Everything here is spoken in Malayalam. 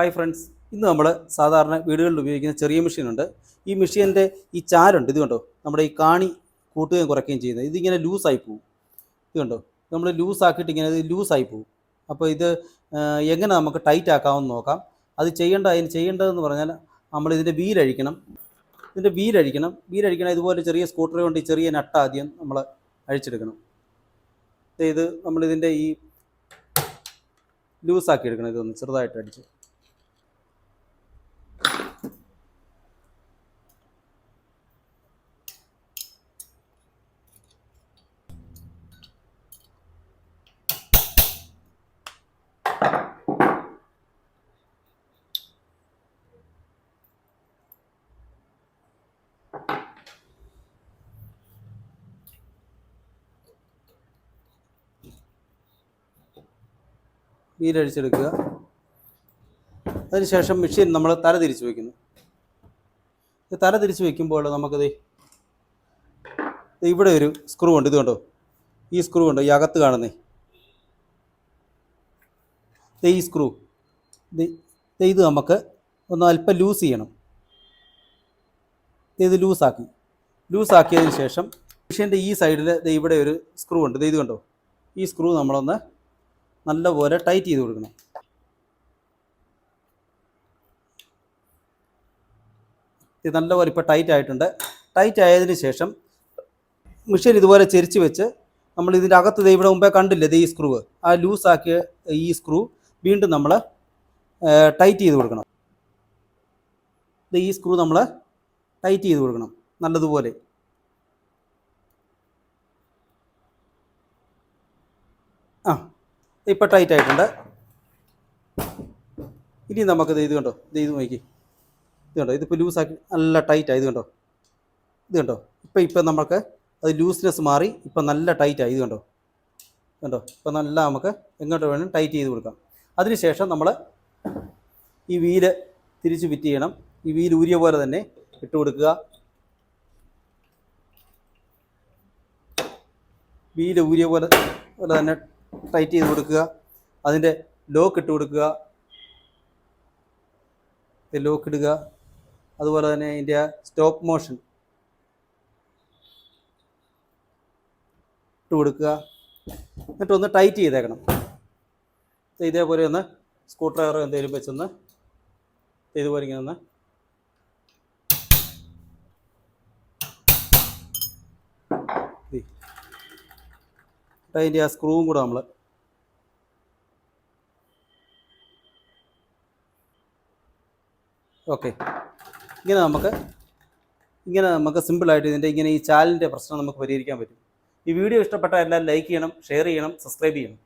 ഹായ് ഫ്രണ്ട്സ്, ഇന്ന് നമ്മൾ സാധാരണ വീടുകളിൽ ഉപയോഗിക്കുന്ന ചെറിയ മെഷീനുണ്ട്. ഈ മെഷീൻ്റെ ഈ ചാരുണ്ട്, ഇത് കണ്ടോ, നമ്മുടെ ഈ കാണി കൂട്ടുകയും കുറയ്ക്കുകയും ചെയ്യുന്നത്. ഇതിങ്ങനെ ലൂസായി പോകും. ഇത് കണ്ടോ, നമ്മൾ ലൂസാക്കിയിട്ട് ഇങ്ങനെ ഇത് ലൂസായി പോകും. അപ്പോൾ ഇത് എങ്ങനെ നമുക്ക് ടൈറ്റ് ആക്കാമെന്ന് നോക്കാം. അതിന് ചെയ്യേണ്ടതെന്ന് പറഞ്ഞാൽ നമ്മൾ ഇതിൻ്റെ വീലഴിക്കണം. വീലഴിക്കണം ഇതുപോലെ ചെറിയ സ്കൂട്ടർ കൊണ്ട് ഈ ചെറിയ നട്ട് ആദ്യം നമ്മൾ അഴിച്ചെടുക്കണം. ഇത് നമ്മളിതിൻ്റെ ഈ ലൂസാക്കി എടുക്കണം. ഇതൊന്ന് ചെറുതായിട്ട് അടിച്ച് വീലഴിച്ചെടുക്കുക. അതിനുശേഷം മെഷീൻ നമ്മൾ തല തിരിച്ച് വയ്ക്കുന്നു. തല തിരിച്ച് വയ്ക്കുമ്പോൾ നമുക്കത് ഇവിടെ ഒരു സ്ക്രൂ ഉണ്ട്. ഇത് കണ്ടോ, ഈ സ്ക്രൂ ഉണ്ട്, ഈ അകത്ത് കാണുന്നേ ഈ സ്ക്രൂ. ഇത് നമുക്ക് ഒന്ന് അല്പം ലൂസ് ചെയ്യണം. ഇത് ലൂസാക്കിയതിന് ശേഷം മെഷീൻ്റെ ഈ സൈഡിൽ ഇവിടെ ഒരു സ്ക്രൂ ഉണ്ട്. ഇത് കണ്ടോ, ഈ സ്ക്രൂ നമ്മളൊന്ന് നല്ലപോലെ ടൈറ്റ് ചെയ്ത് കൊടുക്കണം. ഇത് നല്ലപോലെ ഇപ്പോൾ ടൈറ്റ് ആയിട്ടുണ്ട്. ടൈറ്റ് ആയതിന് ശേഷം മെഷീൻ ഇതുപോലെ ചെരിച്ച് വെച്ച് നമ്മൾ ഇതിൻ്റെ അകത്ത് ഇവിടെ മുമ്പേ കണ്ടില്ലേ ഈ സ്ക്രൂ, ആ ലൂസാക്കിയ ഈ സ്ക്രൂ വീണ്ടും നമ്മൾ ടൈറ്റ് ചെയ്ത് കൊടുക്കണം. ഈ സ്ക്രൂ നമ്മൾ ടൈറ്റ് ചെയ്ത് കൊടുക്കണം നല്ലതുപോലെ. ഇപ്പോൾ ടൈറ്റ് ആയിട്ടുണ്ട്. ഇനി നമുക്കത് ഇത് കണ്ടോ, ഇത് നോക്കി, ഇത് കണ്ടോ, ഇതിപ്പോൾ ലൂസാക്കി നല്ല ടൈറ്റായി. ഇത് കണ്ടോ, ഇപ്പം നമുക്ക് അത് ലൂസ്നെസ് മാറി ഇപ്പം നല്ല ടൈറ്റായി. ഇത് കണ്ടോ, ഇപ്പം നല്ല നമുക്ക് എങ്ങോട്ട് വേണം ടൈറ്റ് ചെയ്ത് കൊടുക്കാം. അതിനുശേഷം നമ്മൾ ഈ വീല് തിരിച്ച് ഫിറ്റ് ചെയ്യണം. ഈ വീല് ഊരിയ പോലെ തന്നെ ഇട്ട് കൊടുക്കുക. വീല് ഊരിയ പോലെ തന്നെ ടൈറ്റ് ചെയ്ത് കൊടുക്കുക. അതിൻ്റെ ലോക്ക് ഇട്ട് കൊടുക്കുക. ലോക്ക് ഇടുക. അതുപോലെ തന്നെ അതിൻ്റെ സ്റ്റോപ്പ് മോഷൻ ഇട്ട് കൊടുക്കുക. എന്നിട്ടൊന്ന് ടൈറ്റ് ചെയ്തേക്കണം. ഇതേപോലെ ഒന്ന് സ്ക്രൂ ഡ്രൈവർ എന്തെങ്കിലും വെച്ചൊന്ന് ഇതുപോലെ ഇങ്ങനെ ഒന്ന് അതിൻ്റെ ആ സ്ക്രൂവും കൂടെ നമ്മൾ ഓക്കെ. ഇങ്ങനെ നമുക്ക് സിമ്പിളായിട്ട് ഇങ്ങനെ ഈ ചാനലിൻ്റെ പ്രശ്നം നമുക്ക് പരിഹരിക്കാൻ പറ്റും. ഈ വീഡിയോ ഇഷ്ടപ്പെട്ടാൽ എല്ലാം ലൈക്ക് ചെയ്യണം, ഷെയർ ചെയ്യണം, സബ്സ്ക്രൈബ് ചെയ്യണം.